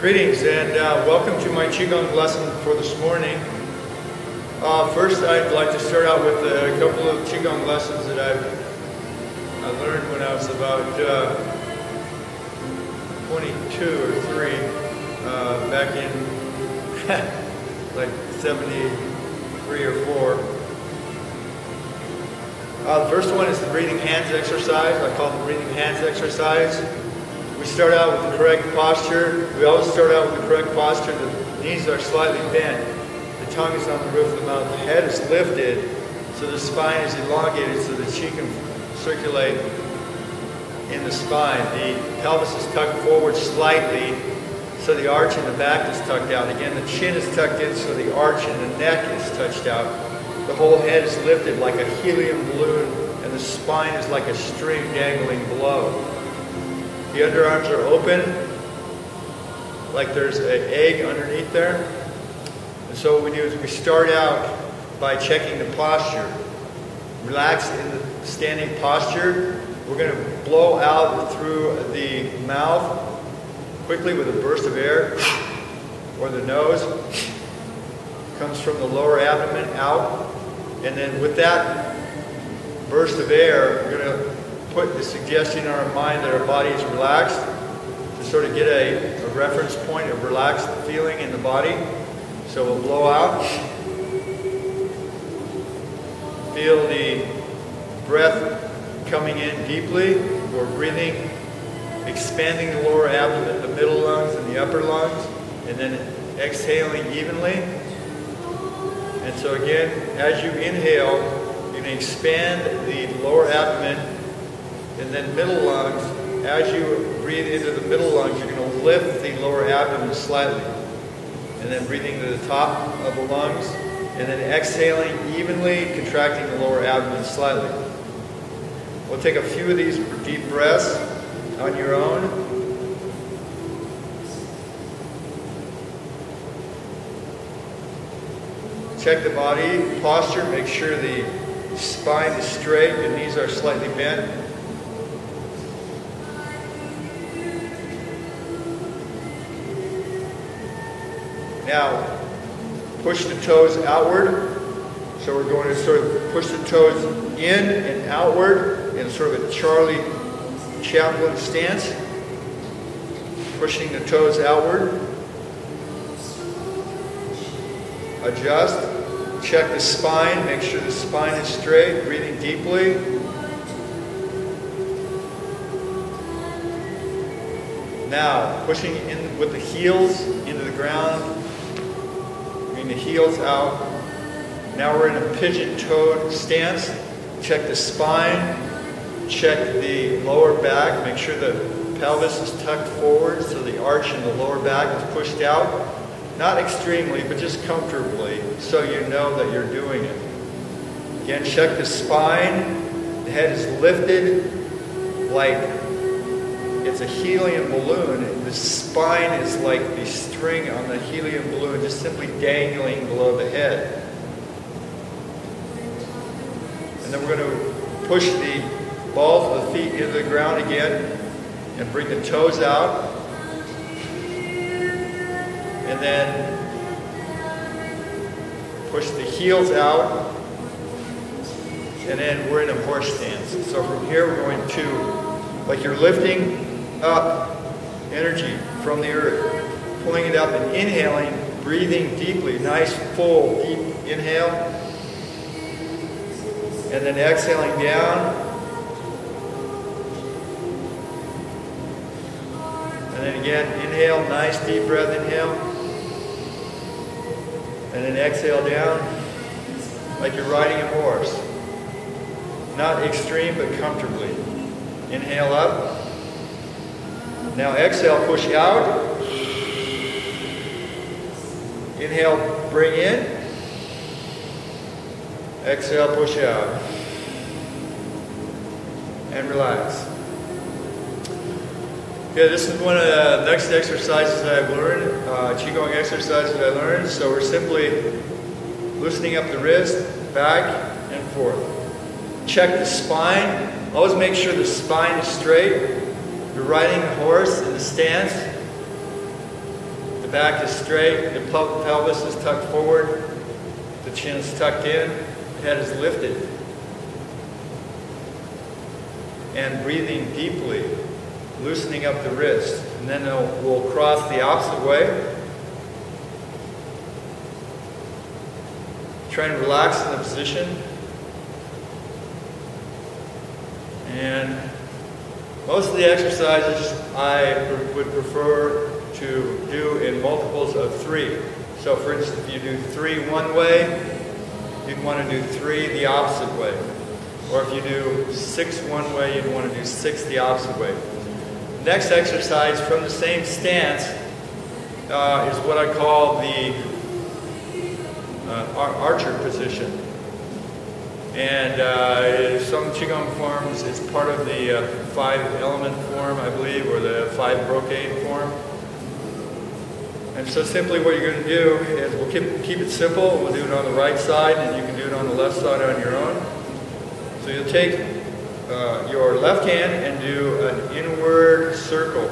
Greetings and welcome to my Qigong lesson for this morning. First, I'd like to start out with a couple of Qigong lessons that I learned when I was about 22 or 3, back in like 73 or 4. The first one is the breathing hands exercise. I call it the breathing hands exercise. We start out with the correct posture. We always start out with the correct posture. The knees are slightly bent. The tongue is on the roof of the mouth. The head is lifted, so the spine is elongated so the chi can circulate in the spine. The pelvis is tucked forward slightly, so the arch in the back is tucked out. Again, the chin is tucked in, so the arch in the neck is touched out. The whole head is lifted like a helium balloon, and the spine is like a string dangling below. The underarms are open, like there's an egg underneath there. And so what we do is we start out by checking the posture. Relax in the standing posture. We're going to blow out through the mouth quickly with a burst of air, or the nose. Comes from the lower abdomen out. And then with that burst of air, we're going to put the suggestion in our mind that our body is relaxed, to sort of get a reference point of relaxed feeling in the body. So we'll blow out. Feel the breath coming in deeply. We're breathing, expanding the lower abdomen, the middle lungs, and the upper lungs, and then exhaling evenly. And so again, as you inhale, you're going to expand the lower abdomen and then middle lungs. As you breathe into the middle lungs, you're going to lift the lower abdomen slightly. And then breathing to the top of the lungs. And then exhaling evenly, contracting the lower abdomen slightly. We'll take a few of these deep breaths on your own. Check the body posture. Make sure the spine is straight, the knees are slightly bent. Now, push the toes outward. So we're going to sort of push the toes in and outward in sort of a Charlie Chaplin stance. Pushing the toes outward. Adjust. Check the spine. Make sure the spine is straight. Breathing deeply. Now, pushing in with the heels into the ground. The heels out. Now we're in a pigeon-toed stance. Check the spine. Check the lower back. Make sure the pelvis is tucked forward so the arch in the lower back is pushed out. Not extremely, but just comfortably, so you know that you're doing it. Again, check the spine. The head is lifted like it's a helium balloon. The spine is like the string on the helium balloon, just simply dangling below the head. And then we're going to push the balls of the feet into the ground again and bring the toes out. And then push the heels out. And then we're in a horse stance. So from here we're going to, like you're lifting up energy from the earth, pulling it up and inhaling, breathing deeply, nice full deep inhale, and then exhaling down, and then again inhale, nice deep breath, inhale, and then exhale down like you're riding a horse. Not extreme, but comfortably. Inhale up. Now exhale, push out. Inhale, bring in. Exhale, push out. And relax. Okay, this is one of the next exercises that I've learned, Qigong exercises that I learned. So we're simply loosening up the wrist, back and forth. Check the spine. Always make sure the spine is straight. You're riding a horse in the stance. back is straight, the pelvis is tucked forward, the chin is tucked in, the head is lifted. And breathing deeply, loosening up the wrist. And then we'll cross the opposite way. Try and relax in the position. And most of the exercises I would prefer to do in multiples of 3. So for instance, if you do 3 one way, you'd want to do 3 the opposite way. Or if you do 6 one way, you'd want to do 6 the opposite way. Next exercise from the same stance is what I call the archer position. And some Qigong forms, it's part of the 5-element form, I believe, or the 5-brocade form. And so simply what you're going to do is we'll keep it simple. We'll do it on the right side, and you can do it on the left side on your own. So you'll take your left hand and do an inward circle.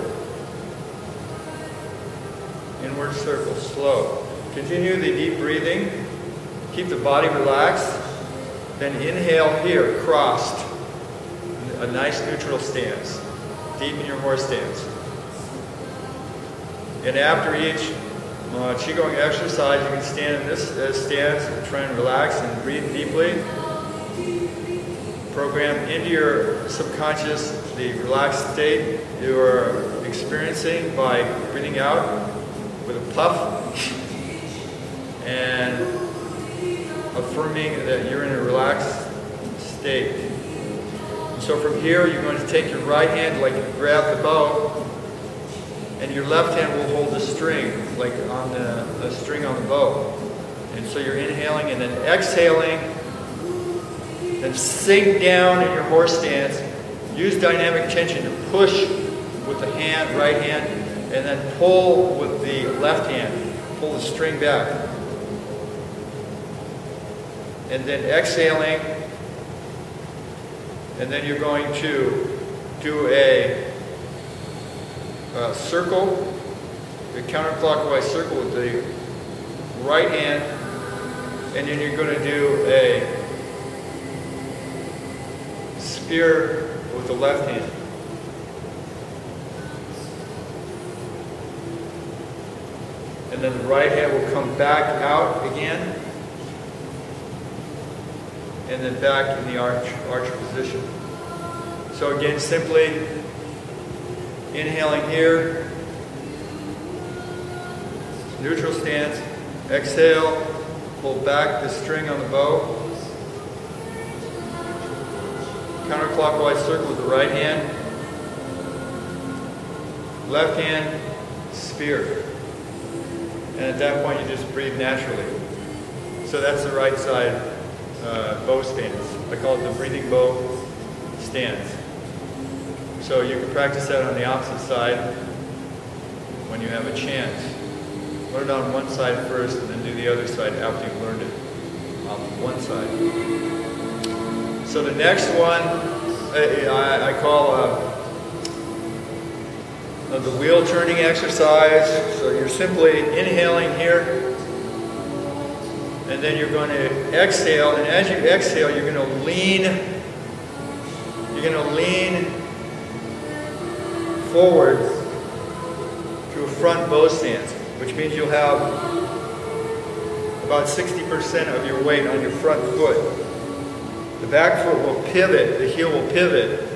Inward circle, slow. Continue the deep breathing. Keep the body relaxed. Then inhale here, crossed. A nice neutral stance. Deepen your horse stance. And after each Qigong exercise, you can stand in this stance and try and relax and breathe deeply. Program into your subconscious the relaxed state you are experiencing by breathing out with a puff and affirming that you're in a relaxed state. So from here, you're going to take your right hand like you grab the bow, and your left hand will hold the string, like on the string on the bow. And so you're inhaling and then exhaling. Then sink down in your horse stance. Use dynamic tension to push with the hand, right hand, and then pull with the left hand. Pull the string back. And then exhaling. And then you're going to do a circle, a counterclockwise circle with the right hand. And then you're going to do a spear with the left hand. And then the right hand will come back out again. And then back in the archer position. So again, simply inhaling here, neutral stance, exhale, pull back the string on the bow, counterclockwise circle with the right hand, left hand, spear. And at that point you just breathe naturally. So that's the right side bow stance. I call it the breathing bow stance. So you can practice that on the opposite side when you have a chance. Learn it on one side first and then do the other side after you've learned it on one side. So the next one I call the wheel turning exercise. So you're simply inhaling here. And then you're going to exhale, and as you exhale, you're going to lean forward to a front bow stance, which means you'll have about 60% of your weight on your front foot. The back foot will pivot, the heel will pivot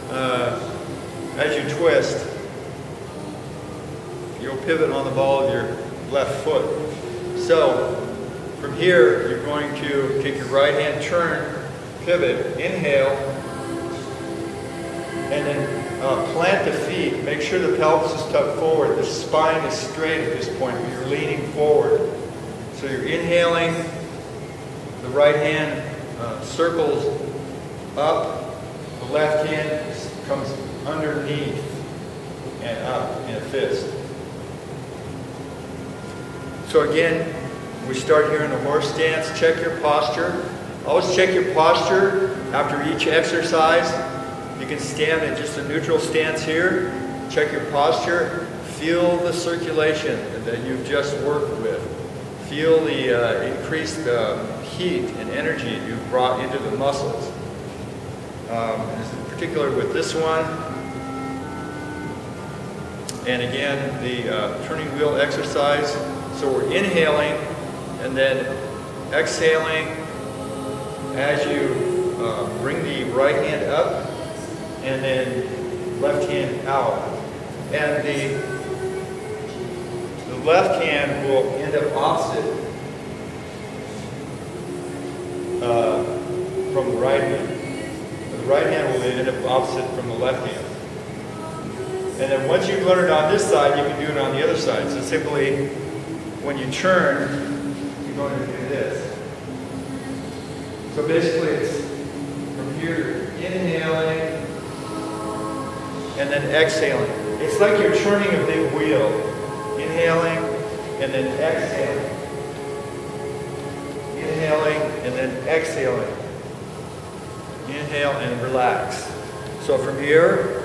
as you twist. You'll pivot on the ball of your left foot. So from here, you're going to take your right hand, turn, pivot, inhale, and then plant the feet. Make sure the pelvis is tucked forward. The spine is straight at this point, but you're leaning forward. So you're inhaling, the right hand circles up, the left hand comes underneath and up in a fist. So again, we start here in the horse stance. Check your posture. Always check your posture after each exercise. You can stand in just a neutral stance here. Check your posture. Feel the circulation that you've just worked with. Feel the increased heat and energy you've brought into the muscles. In particular with this one. And again, the turning wheel exercise. So we're inhaling and then exhaling as you bring the right hand up and then left hand out. And the left hand will end up opposite from the right hand. The right hand will end up opposite from the left hand. And then once you've learned it on this side, you can do it on the other side. So simply, when you turn, you're going to do this. So basically, it's from here, inhaling, and then exhaling. It's like you're turning a big wheel. Inhaling, and then exhaling. Inhaling, and then exhaling. Inhale and relax. So from here,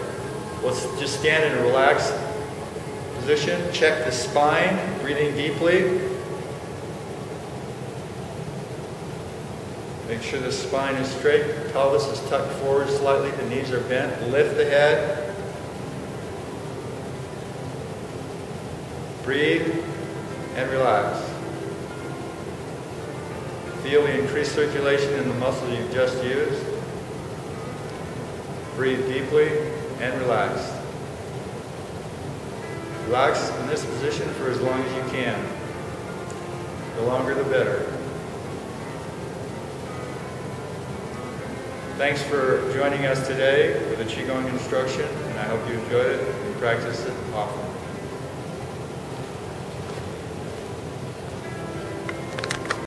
let's just stand in a relaxed position. Check the spine, breathing deeply. Make sure the spine is straight, pelvis is tucked forward slightly, the knees are bent. Lift the head. Breathe and relax. Feel the increased circulation in the muscle you've just used. Breathe deeply and relax. Relax in this position for as long as you can. The longer the better. Thanks for joining us today for the Qigong instruction, and I hope you enjoyed it and practice it often.